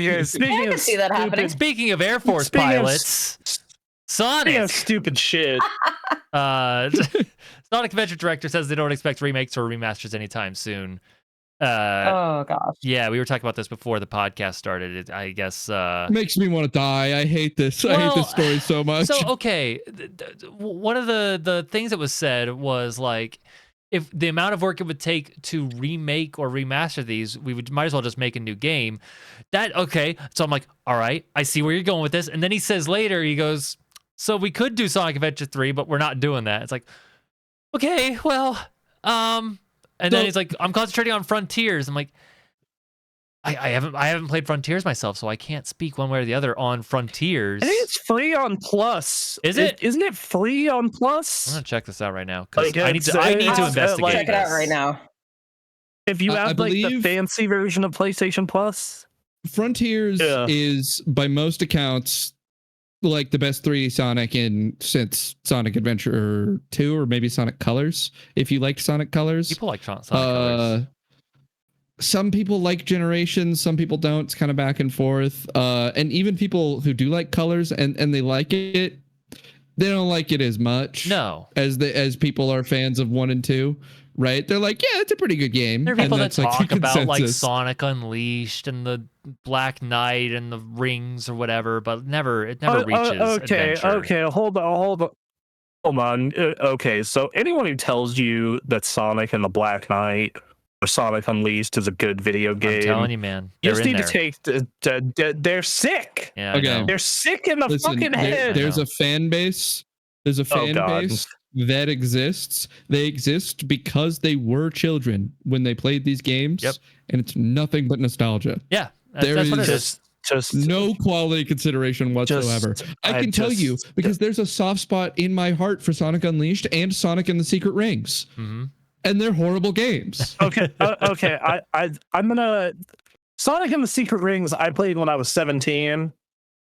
Yeah, I can see that happening. Speaking of Air Force Speaking of pilots, Sonic. Yeah, stupid shit. Sonic Adventure Director says they don't expect remakes or remasters anytime soon. Oh gosh. Yeah, we were talking about this before the podcast started. I guess makes me want to die. I hate this. I hate this story so much. So okay, one of the things that was said was like, if the amount of work it would take to remake or remaster these, might as well just make a new game. Okay. So I'm like, all right, I see where you're going with this. And then he says later, he goes, so we could do Sonic Adventure 3, but we're not doing that. It's like, okay, well, and then he's like, I'm concentrating on Frontiers. I'm like, I haven't played Frontiers myself, so I can't speak one way or the other on Frontiers. I think it's free on Plus. Is it? Isn't it free on Plus? I'm gonna check this out right now because Like, I need to investigate. Check it out right now. If you have like the fancy version of PlayStation Plus, Frontiers is by most accounts like the best 3D Sonic since Sonic Adventure 2 or maybe Sonic Colors. If you liked Sonic Colors, people like Sonic Colors. Some people like Generations, some people don't. It's kind of back and forth. And even people who do like Colors and they like it, they don't like it as much. No, as people are fans of 1 and 2. Right? They're like, yeah, it's a pretty good game. There are people that talk about like Sonic Unleashed and the Black Knight and the Rings or whatever, but it never reaches Adventure. Okay, hold on. Okay, so anyone who tells you that Sonic and the Black Knight or Sonic Unleashed is a good video game, I'm telling you, man, you just need to take they're sick. Yeah, okay. They're sick in the fucking head. There's a fan base. There's a fan base that exists. They exist because they were children when they played these games. Yep. And it's nothing but nostalgia. Yeah. That's what it is. Just no quality consideration whatsoever. I can tell you because there's a soft spot in my heart for Sonic Unleashed and Sonic and the Secret Rings. Mm-hmm. And they're horrible games. Okay. I'm gonna Sonic and the Secret Rings I played when I was 17,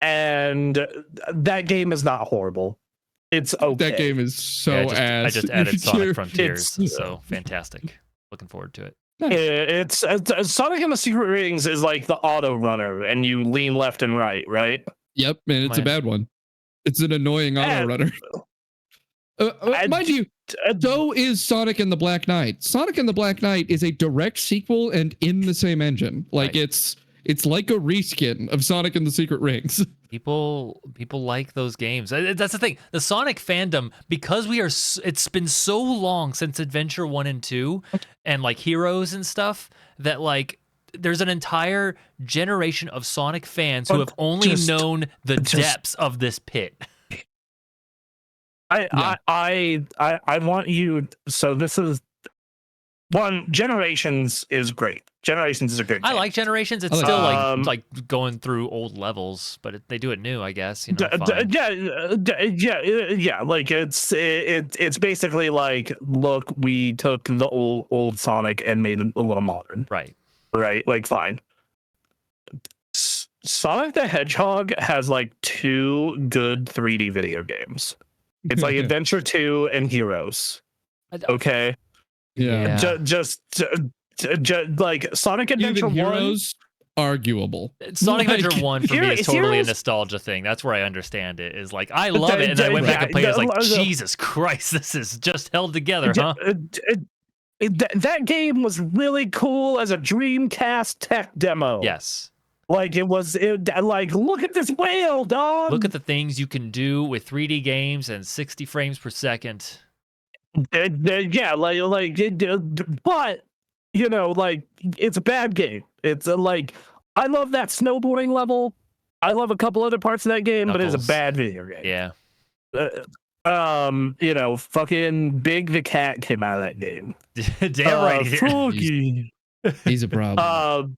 and that game is not horrible. It's okay. That game is so ass. I just added Sonic Frontiers, so fantastic. Looking forward to it. It's Sonic and the Secret Rings is like the auto runner, and you lean left and right. Yep, and it's a bad one. It's an annoying auto runner. Mind you, so is Sonic and the Black Knight. Sonic and the Black Knight is a direct sequel and in the same engine. Like it's like a reskin of Sonic and the Secret Rings. People like those games. That's the thing. The Sonic fandom, because it's been so long since Adventure 1 and 2 and like Heroes and stuff that like there's an entire generation of Sonic fans who have only known the depths of this pit. I want you. So this is one. Generations is great. Generations is a good game. I like Generations. It's still like going through old levels, but they do it new, I guess. You know, yeah. Like it's basically like, look, we took the old Sonic and made it a little modern. Right. Like fine. Sonic the Hedgehog has like 2 good 3D video games. It's like Adventure 2 and Heroes. Okay. Yeah. Just like Sonic Adventure 1. Heroes, arguable. Sonic Adventure 1 for me is totally a nostalgia thing. That's where I understand it. Is like, I love it. And then I went back and played it. I was like, Jesus Christ, this is just held together, huh? That game was really cool as a Dreamcast tech demo. Yes. Like like, look at this whale, dog. Look at the things you can do with 3D games and 60 frames per second. Yeah, but you know, like, it's a bad game. It's like, I love that snowboarding level. I love a couple other parts of that game, but it's a bad video game. Yeah. You know, fucking Big the Cat came out of that game. Damn right. He's a problem.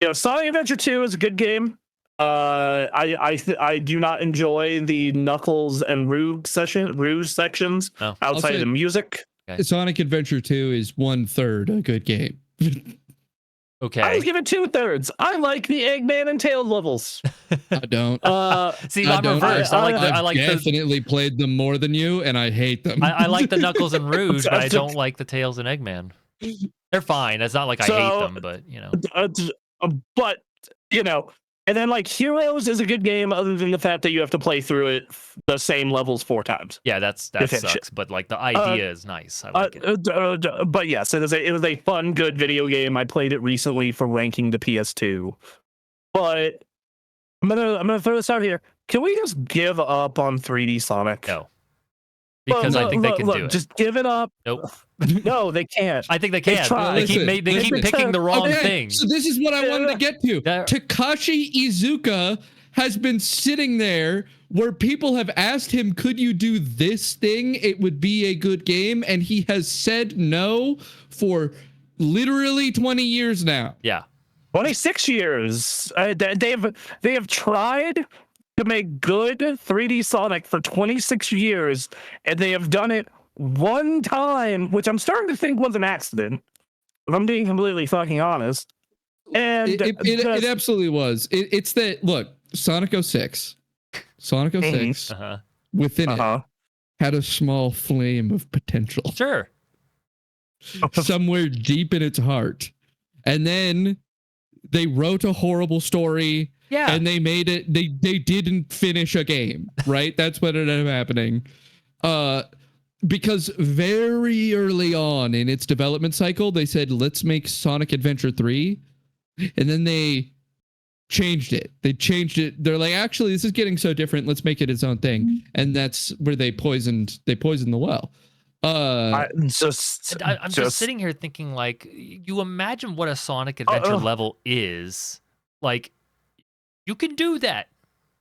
You know, Sonic Adventure 2 is a good game. I do not enjoy the Knuckles and Rouge sections outside of the music. Okay. Sonic Adventure 2 is 1/3 a good game. Okay. I would give it 2/3. I like the Eggman and Tails levels. I don't. See, I'm reversed. I like definitely played them more than you, and I hate them. I like the Knuckles and Rouge, but I don't like the Tails and Eggman. They're fine. It's not like I hate them, but you know. But you know. And then like Heroes is a good game, other than the fact that you have to play through it the same levels 4 times. Yeah, that sucks. But like the idea is nice. I like it. But yes, it was a fun, good video game. I played it recently for ranking the PS2. But I'm gonna throw this out here. Can we just give up on 3D Sonic? No. Because I think they can do it. Just give it up. Nope. No, they can't. I think they can. They keep picking the wrong thing. So this is what I wanted to get to. Takashi Iizuka has been sitting there where people have asked him, could you do this thing? It would be a good game. And he has said no for literally 20 years now. Yeah. 26 years. They have tried to make good 3D Sonic for 26 years, and they have done it one time, which I'm starting to think was an accident, if I'm being completely fucking honest. And it absolutely was. It's that, look, Sonic 06 within it had a small flame of potential. Sure. Somewhere deep in its heart. And then they wrote a horrible story. Yeah. And they made it, they didn't finish a game, right? That's what ended up happening. Because very early on in its development cycle, they said, let's make Sonic Adventure 3. And then they changed it. They're like, actually, this is getting so different. Let's make it its own thing. And that's where they poisoned the well. I'm just sitting here thinking, like, you imagine what a Sonic Adventure level is. Like, you can do that.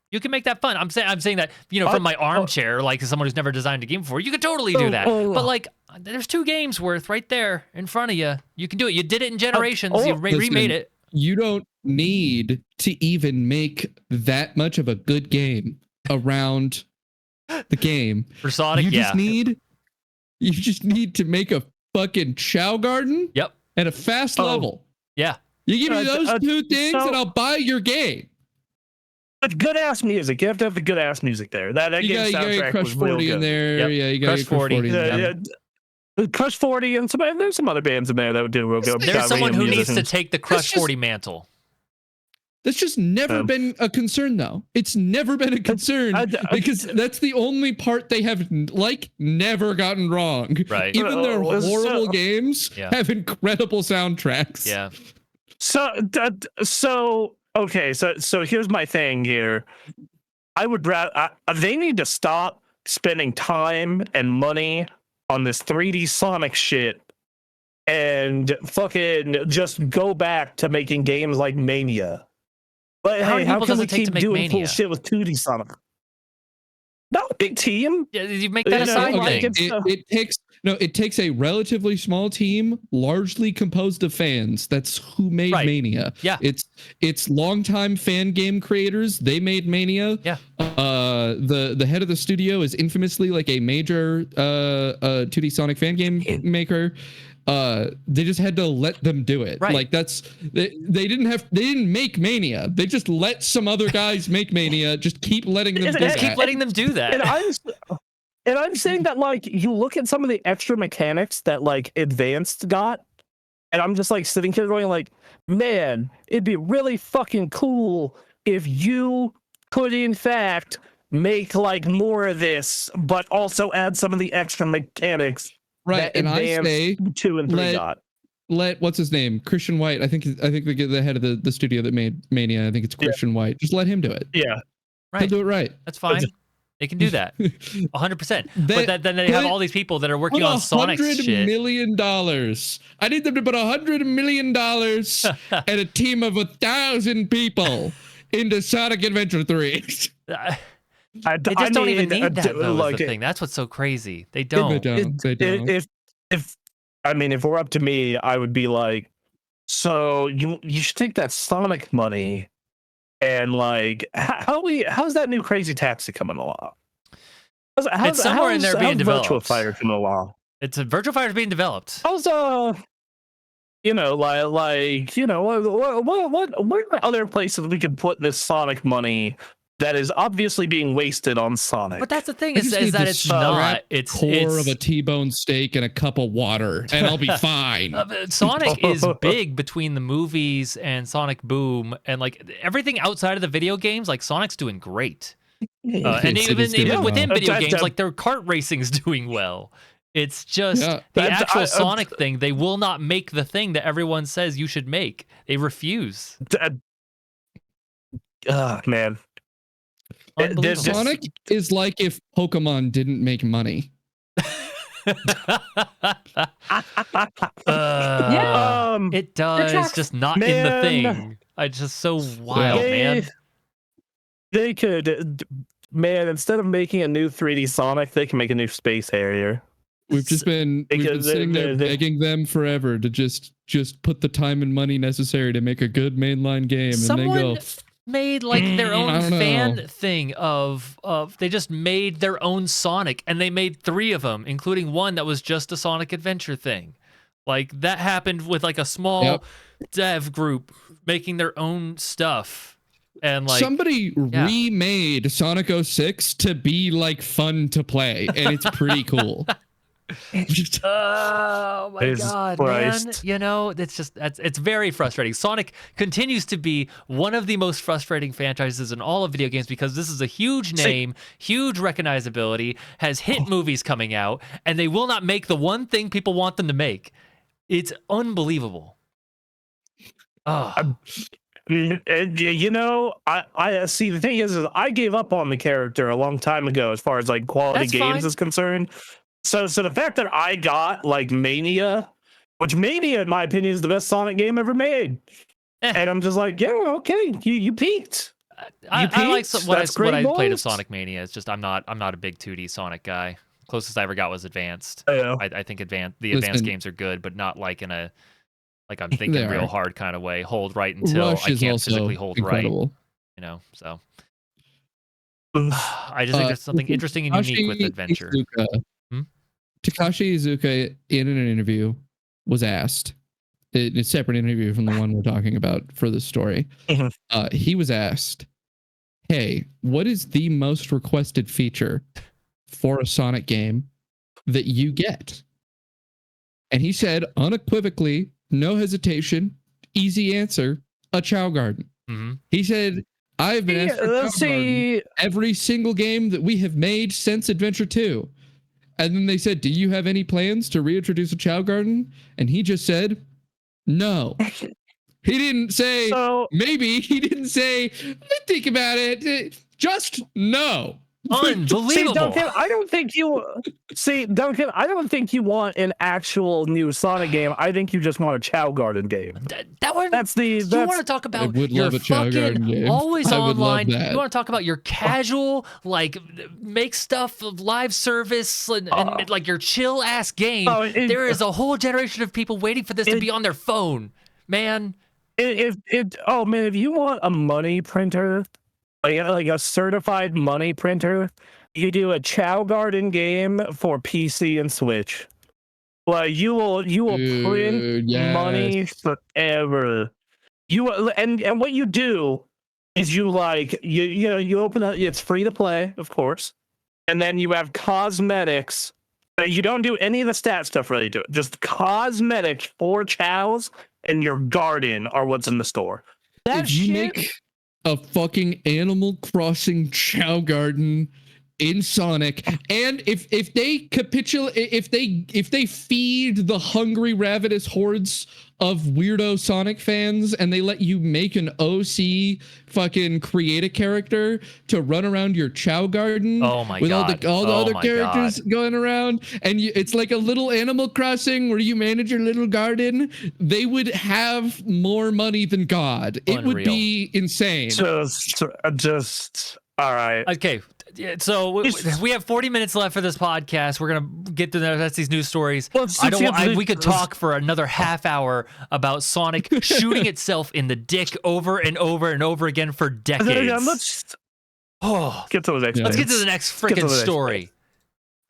You can make that fun. I'm saying that, from my armchair, like as someone who's never designed a game before, you could totally do that. But like, there's 2 games worth right there in front of you. You can do it. You did it in Generations. You remade it. You don't need to even make that much of a good game around the game. For Sonic, You just need to make a fucking Chow Garden. Yep. And a fast level. Yeah. You give me those 2 things, and I'll buy your game. But good ass music. You have to have the good ass music there. That game soundtrack was real good. In there. Yep. Yeah, you got Crush 40. Crush 40 and there's some other bands in there that would do real good. There's someone who needs to take the Crush 40 mantle. That's just never been a concern, though. It's never been a concern because that's the only part they have never gotten wrong. Right. Even their horrible games have incredible soundtracks. Yeah. So here's my thing here. I would rather they need to stop spending time and money on this 3D Sonic shit and fucking just go back to making games like Mania. But how can we keep doing cool shit with 2D Sonic? Not a big team. Yeah, you make that a side thing. It takes a relatively small team, largely composed of fans. That's who made Mania. Yeah. It's longtime fan game creators. They made Mania. Yeah. The head of the studio is infamously like a major 2D Sonic fan game maker. They just had to let them do it. Right. Like they didn't make Mania. They just let some other guys make Mania. Just keep letting them do that. Keep letting them do that. And I'm saying that, like, you look at some of the extra mechanics that, like, Advanced got, and I'm just, like, sitting here going, like, man, it'd be really fucking cool if you could, in fact, make, like, more of this, but also add some of the extra mechanics. Right, and I say 2 and 3 got. Let what's his name, Christian White. I think the head of the studio that made Mania. I think it's Christian White. Just let him do it. Yeah, right. He'll do it right. That's fine. They can do that, 100%. But then they have all these people that are working on Sonic shit. $100 million. I need them to put $100 million and a team of 1,000 people into Sonic Adventure 3. They just don't even need that, though, is the thing. That's what's so crazy. They don't. They don't. If we're up to me, I would be like, so you should take that Sonic money and, like, how's that new Crazy Taxi coming along? It's somewhere in there being developed. Virtual Fire coming along. It's a Virtual Fire is being developed. How's what are the other places we could put this Sonic money that is obviously being wasted on Sonic. But that's the thing I is, just is need that the it's not. It's core of a T-bone steak and a cup of water, and I'll be fine. Sonic is big between the movies and Sonic Boom, and like everything outside of the video games. Like Sonic's doing great, and Yes, it is doing even well. within video games, like their kart racing is doing well. It's just the actual Sonic thing. They will not make the thing that everyone says you should make. They refuse. Man. Sonic is like if Pokemon didn't make money. It does, just not in the thing. It's just so wild, man. They could, man, instead of making a new 3D Sonic, they can make a new Space Harrier. We've been sitting there begging them forever to just put the time and money necessary to make a good mainline game, and they go made like their own fan thing of they just made their own Sonic, and they made 3 of them, including one that was just a Sonic Adventure thing. Like that happened with like a small dev group making their own stuff. And like somebody remade Sonic 06 to be like fun to play, and it's pretty cool. Oh my god, man. You know, it's very frustrating. Sonic continues to be one of the most frustrating franchises in all of video games because this is a huge name, huge recognizability, has hit movies coming out, and they will not make the one thing people want them to make. It's unbelievable. You know, I see. The thing is I gave up on the character a long time ago as far as like quality games is concerned. So the fact that I got like Mania, which Mania in my opinion is the best Sonic game ever made, and I'm just like, yeah, okay, you peaked. I like what I played of Sonic Mania. It's just I'm not a big 2D Sonic guy. Closest I ever got was Advanced. I think advanced games are good, but not like in a I'm thinking real hard kind of way. Hold right until Rush I can't physically hold incredible. Right. You know, so I just think there's something interesting and unique with adventure. Takashi Iizuka in an interview was asked, in a separate interview from the one we're talking about for this story, he was asked, hey, what is the most requested feature for a Sonic game that you get? And he said unequivocally, no hesitation, easy answer, a Chow Garden. He said, I've been asked for Chow Garden every single game that we have made since Adventure 2. And then they said, do you have any plans to reintroduce a Chow Garden? And he just said, no. He didn't say, maybe. He didn't say, think about it. Just no. Unbelievable. See, Duncan, I don't think you want an actual new Sonic game. I think you just want a Chow Garden game. You want to talk about your fucking always online. You want to talk about your casual, like, make stuff of live service and like your chill ass game. There is a whole generation of people waiting for this to be on their phone, man. If you want a money printer, like a certified money printer, you do a Chow Garden game for PC and Switch. Well, you will print money forever. And what you do is you open up. It's free to play, of course, and then you have cosmetics. You don't do any of the stat stuff really. Do it. Just cosmetics for chows and your garden are what's in the store. If you make a fucking Animal Crossing Chow Garden in Sonic, and if they capitulate, if they feed the hungry, ravenous hordes of weirdo Sonic fans, and they let you make an OC fucking create a character to run around your Chow Garden, with all the other characters going around, and it's like a little Animal Crossing where you manage your little garden, they would have more money than God. It would be insane. Just all right. Okay. So we have 40 minutes left for this podcast. We're gonna get to these news stories. We could talk for another half hour about Sonic shooting itself in the dick over and over and over again for decades. Let's get to the next. Let's get to the next freaking story.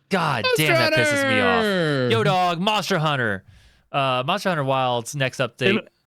God damn, that pisses me off. Yo, dog, Monster Hunter. Monster Hunter Wild's next update